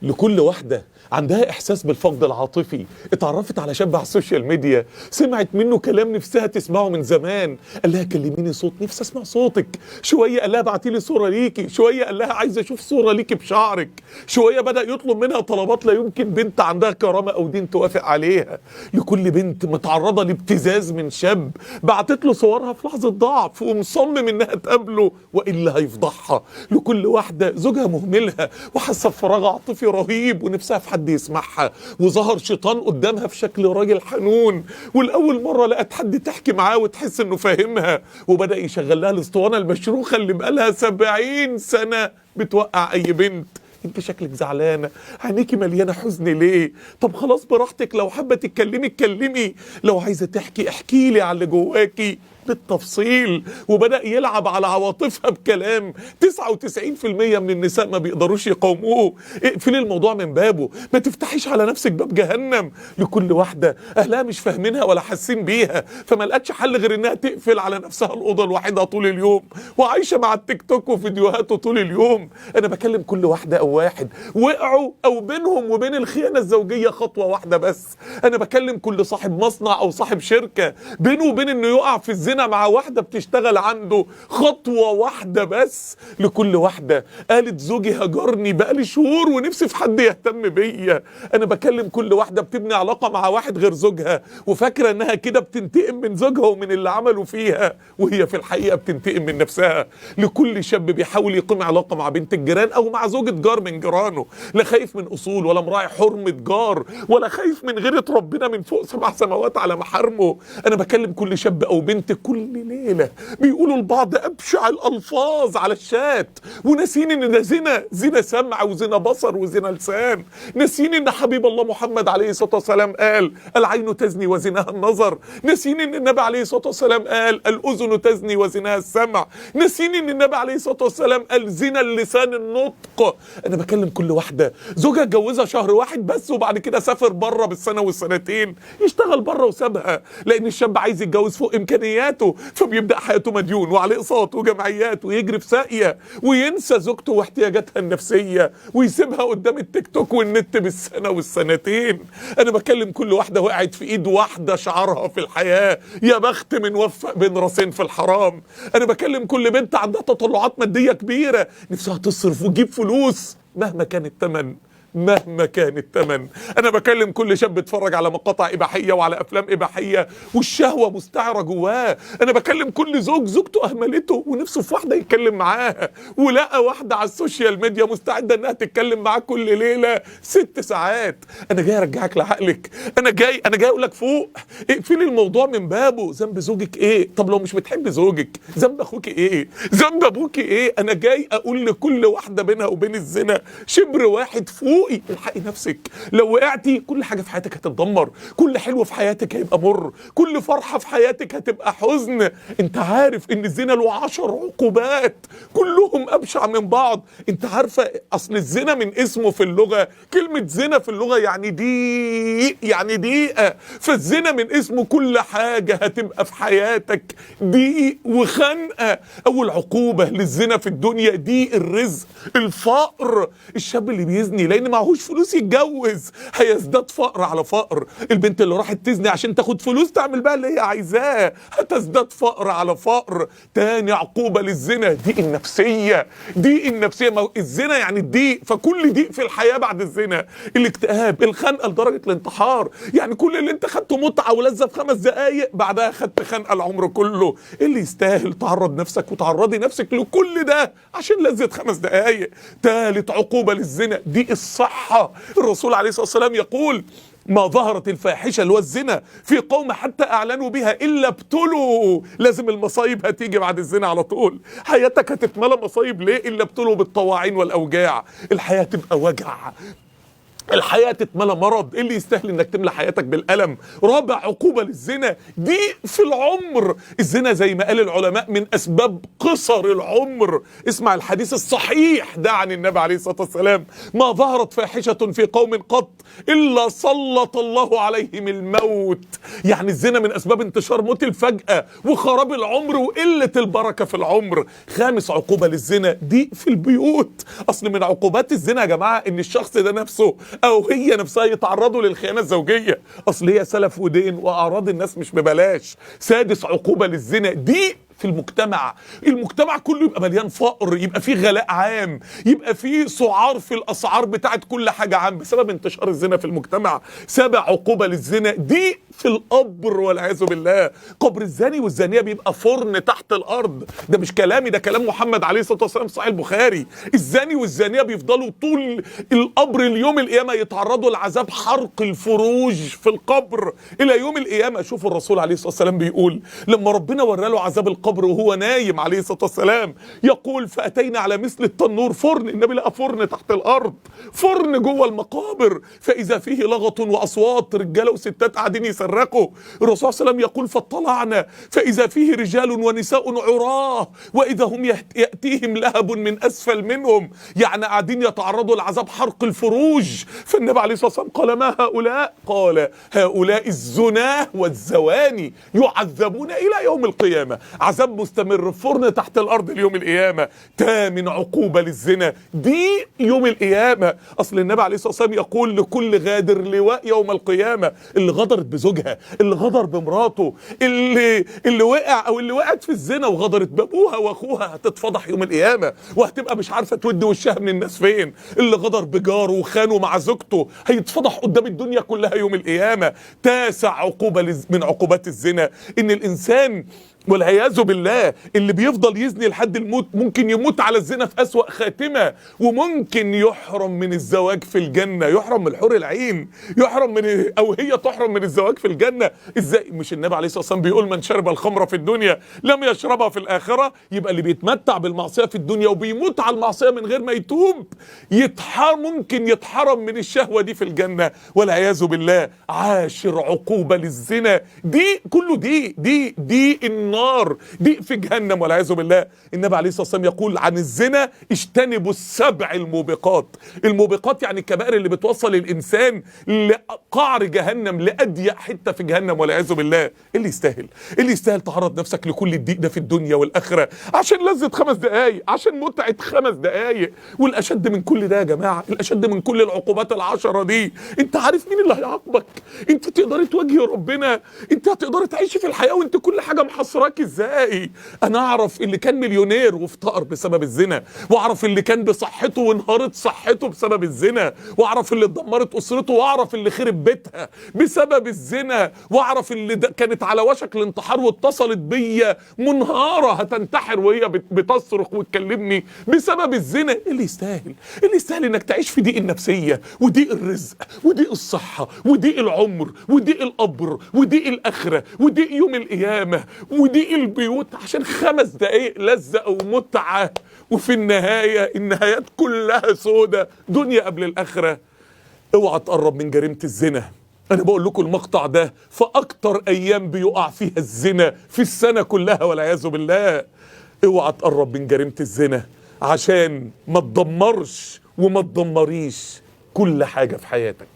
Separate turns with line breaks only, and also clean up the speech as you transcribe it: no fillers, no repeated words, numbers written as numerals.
لكل واحدة عندها إحساس بالفقد العاطفي، اتعرفت على شاب على السوشيال ميديا، سمعت منه كلام نفسها تسمعه من زمان، قال لها كلميني صوت، نفسي أسمع صوتك. شوية قال لها ابعتي لي صورة ليكي، شوية قال لها عايز أشوف صورة ليكي بشعرك، شوية بدأ يطلب منها طلبات لا يمكن بنت عندها كرامة أو دين توافق عليها. لكل بنت متعرضة لابتزاز من شاب بعتت له صورها في لحظة ضعف ومصمم إنها تقابله وإلا هيفضحها. لكل واحدة زوجها مهملها وحاسة بفراغ عاطفي رهيب ونفسها في حد يسمعها، وظهر شيطان قدامها في شكل راجل حنون، والأول مرة لقت حد تحكي معاه وتحس إنه فاهمها، وبدأ يشغل لها الاسطوانة المشروخة اللي بقالها 70 سنة بتوقع أي بنت. انت شكلك زعلانه، عينيكي مليانه حزن ليه؟ طب خلاص براحتك، لو حابه تتكلمي اتكلمي، لو عايزه تحكي احكي لي على اللي جواكي بالتفصيل. وبدأ يلعب على عواطفها بكلام 99% من النساء ما بيقدروش يقاوموه. اقفلي الموضوع من بابه، ما تفتحيش على نفسك باب جهنم. لكل واحدة اهلها مش فاهمينها ولا حاسين بيها، فما لقتش حل غير انها تقفل على نفسها الأوضة الوحيدة طول اليوم، وعايشة مع التيك توك وفيديوهاته طول اليوم. انا بكلم كل واحدة او واحد وقعوا او بينهم وبين الخيانة الزوجية خطوة واحدة بس. انا بكلم كل صاحب مصنع او صاحب شركة بينه وبين انه يقع في الزنا مع واحدة بتشتغل عنده خطوة واحدة بس. لكل واحدة قالت زوجي هجرني بقالي شهور ونفسي في حد يهتم بيا. انا بكلم كل واحدة بتبني علاقة مع واحد غير زوجها وفاكرة انها كده بتنتقم من زوجها ومن اللي عملوا فيها، وهي في الحقيقة بتنتقم من نفسها. لكل شاب بيحاول يقيم علاقة مع بنت الجيران او مع زوجة جار من جيرانه، لا خايف من اصول ولا مراعي حرمة جار ولا خايف من غيرة ربنا من فوق 7 سماوات على محارمه. انا بكلم كل شاب او بنت كل ليلة بيقولوا لبعض أبشع الألفاظ على الشات، وناسين إن ده زنا سمع وزنا بصر وزنا لسان، ناسين إن حبيب الله محمد عليه الصلاة والسلام قال العين تزني وزناها النظر، ناسين إن النبي عليه الصلاة والسلام قال الأذن تزني وزناها السمع، ناسين إن النبي عليه الصلاة والسلام قال زنا اللسان النطق. أنا بكلم كل واحدة زوجها اتجوزها شهر واحد بس وبعد كده سافر بره بالسنة والسنتين يشتغل بره وسابها، لأن الشاب عايز يتجوز فوق إمكانياته، فبيبدأ حياته مديون وعليه اقساط وجمعيات ويجري في ساقية وينسى زوجته واحتياجاتها النفسية ويسيبها قدام التيك توك والنت بالسنة والسنتين. انا بكلم كل واحدة وقعت في ايد واحدة شعارها في الحياة يا بخت من وفق بين راسين في الحرام. انا بكلم كل بنت عندها تطلعات مادية كبيرة نفسها تصرف وتجيب فلوس مهما كان الثمن، مهما كان الثمن. انا بكلم كل شاب بيتفرج على مقاطع اباحيه وعلى افلام اباحيه والشهوه مستعره جواه. انا بكلم كل زوجته اهملته ونفسه في واحده يتكلم معاها، ولقى واحده على السوشيال ميديا مستعده انها تتكلم معاه كل ليله 6 ساعات. انا جاي ارجعك لعقلك، انا جاي اقول لك فوق، اقفلي الموضوع من بابه. ذنب زوجك ايه؟ طب لو مش بتحب زوجك ذنب اخوك ايه؟ ذنب ابوك ايه؟ انا جاي اقول لكل واحده بينها وبين الزنا شبر واحد فوق. الحقي نفسك، لو وقعتي كل حاجة في حياتك هتتدمر، كل حلو في حياتك هيبقى مر، كل فرحة في حياتك هتبقى حزن. انت عارف ان الزنا له 10 عقوبات كلهم ابشع من بعض. انت عارفة اصل الزنا من اسمه في اللغة، كلمة زنا في اللغة يعني ضيق، يعني ضيقة، فالزنا من اسمه كل حاجة هتبقى في حياتك ضيق وخنقة. اول عقوبة للزنا في الدنيا ضيق الرزق، الفقر. الشاب اللي بيزني لان معهوش فلوس يتجوز هيزداد فقر على فقر، البنت اللي راحت تزني عشان تاخد فلوس تعمل بقى اللي هي عايزاه هتزداد فقر على فقر. تاني عقوبة للزنا ضيق النفسية، ضيق النفسية. ما الزنا يعني الضيق، فكل ضيق في الحياة بعد الزنا، الاكتئاب، الخنقة لدرجة الانتحار. يعني كل اللي انت خدته متعة ولذة في 5 دقايق بعدها خدت خنقة العمر كله. اللي يستاهل تعرض نفسك وتعرضي نفسك لكل ده عشان لذة 5 دقايق. تالت عقوبة للزنا ضيق الصحة. الرسول عليه الصلاة والسلام يقول ما ظهرت الفاحشة اللي هو الزنا في قوم حتى اعلنوا بها الا ابتلوا. لازم المصايب هتيجي بعد الزنا على طول، حياتك هتتملى مصايب. ليه؟ الا ابتلوا بالطواعين والاوجاع. الحياة تبقى وجع، الحياة تتملى مرض. ايه اللي يستاهل انك تملى حياتك بالألم؟ رابع عقوبة للزنا دي في العمر. الزنا زي ما قال العلماء من اسباب قصر العمر. اسمع الحديث الصحيح ده عن النبي عليه الصلاة والسلام: ما ظهرت فاحشة في قوم قط الا سلط الله عليهم الموت. يعني الزنا من اسباب انتشار موت الفجأة وخراب العمر وقلة البركة في العمر. خامس عقوبة للزنا دي في البيوت. اصل من عقوبات الزنا يا جماعة ان الشخص ده نفسه او هي نفسها يتعرضوا للخيانة الزوجية. اصل هي سلف ودين واعراض الناس مش ببلاش. سادس عقوبة للزنا دي في المجتمع. المجتمع كله يبقى مليان فقر، يبقى فيه غلاء عام، يبقى فيه سعار في الاسعار بتاعت كل حاجة عام بسبب انتشار الزنا في المجتمع. سابع عقوبة للزنا دي في القبر والعياذ بالله. قبر الزاني والزانية بيبقى فرن تحت الارض. ده مش كلامي، ده كلام محمد عليه الصلاة والسلام صحيح البخاري. الزاني والزانية بيفضلوا طول القبر اليوم القيامة يتعرضوا لعذاب حرق الفروج في القبر الى يوم القيامة. شوفوا الرسول عليه الصلاة والسلام بيقول لما ربنا ورى له عذاب القبر وهو نايم عليه الصلاة والسلام، يقول: فأتينا على مثل التنور، فرن. النبي لقى فرن تحت الأرض، فرن جوه المقابر، فإذا فيه لغط وأصوات، رجالة وستات قاعدين يصرخوا. الرسول صلى الله عليه وسلم يقول: فاطلعنا فإذا فيه رجال ونساء عراه وإذا هم يأتيهم لهب من أسفل منهم. يعني قاعدين يتعرضوا لعذاب حرق الفروج. فالنبي عليه الصلاة والسلام قال: ما هؤلاء؟ قال: هؤلاء الزناه والزواني يعذبون إلى يوم القيامة. عذاب مستمر في فرن تحت الارض اليوم القيامه. تامن عقوبه للزنا دي يوم القيامه. اصل النبي عليه الصلاه والسلام يقول: لكل غادر لواء يوم القيامه. اللي غدرت بزوجها، اللي غدر بمراته، اللي وقع او اللي وقعت في الزنا وغدرت بابوها واخوها هتتفضح يوم القيامه وهتبقى مش عارفه تودي وشها من الناس فين. اللي غدر بجاره وخانه مع زوجته هيتفضح قدام الدنيا كلها يوم القيامه. تاسع عقوبه من عقوبات الزنا ان الانسان والعياذ بالله اللي بيفضل يزني لحد الموت ممكن يموت على الزنا في أسوأ خاتمة، وممكن يحرم من الزواج في الجنة، يحرم من الحور العين، يحرم من او هي تحرم من الزواج في الجنة. ازاي؟ مش النبي عليه الصلاة والسلام بيقول: من شرب الخمر في الدنيا لم يشربها في الآخرة؟ يبقى اللي بيتمتع بالمعصية في الدنيا وبيموت على المعصية من غير ما يتوب ممكن يتحرم من الشهوة دي في الجنة والعياذ بالله. عاشر عقوبة للزنا دي كله دي النار، دي في جهنم والعياذ بالله. النبي عليه الصلاة والسلام يقول عن الزنا: اجتنبوا السبع الموبقات. الموبقات يعني الكبائر اللي بتوصل الإنسان لقعر جهنم، لأضيق حتة في جهنم والعياذ بالله. ايه اللي يستاهل؟ ايه اللي يستاهل تعرض نفسك لكل الضيق ده في الدنيا والآخرة عشان لذة 5 دقايق، عشان متعة 5 دقايق؟ والأشد من كل ده يا جماعة، الأشد من كل العقوبات ال10 دي، انت عارف مين اللي هيعاقبك؟ انت تقدري تواجهي ربنا؟ انت هتقدري تعيشي في الحياة وانت كل حاجة محصراك ازاي؟ انا اعرف اللي كان مليونير وافتقر بسبب الزنا، واعرف اللي كان بصحته وانهارت صحته بسبب الزنا، واعرف اللي اتدمرت اسرته، واعرف اللي خرب بيتها بسبب الزنا، واعرف اللي كانت على وشك الانتحار واتصلت بيا منهارة هتنتحر وهي بتصرخ وتكلمني بسبب الزنا. ايه اللي يستاهل؟ ايه اللي يستاهل انك تعيش في ضيق النفسية وضيق الرزق وضيق الصحة وضيق العمر وضيق القبر وضيق الاخرة وضيق يوم القيامة ودي البيوت عشان 5 دقايق لذة او متعة، وفي النهاية النهايات كلها سودة، دنيا قبل الاخرة. اوعى تقرب من جريمة الزنا. انا بقول لكم المقطع ده فاكتر ايام بيقع فيها الزنا في السنة كلها والعياذ بالله. اوعى تقرب من جريمة الزنا عشان ما تدمرش وما تدمريش كل حاجة في حياتك.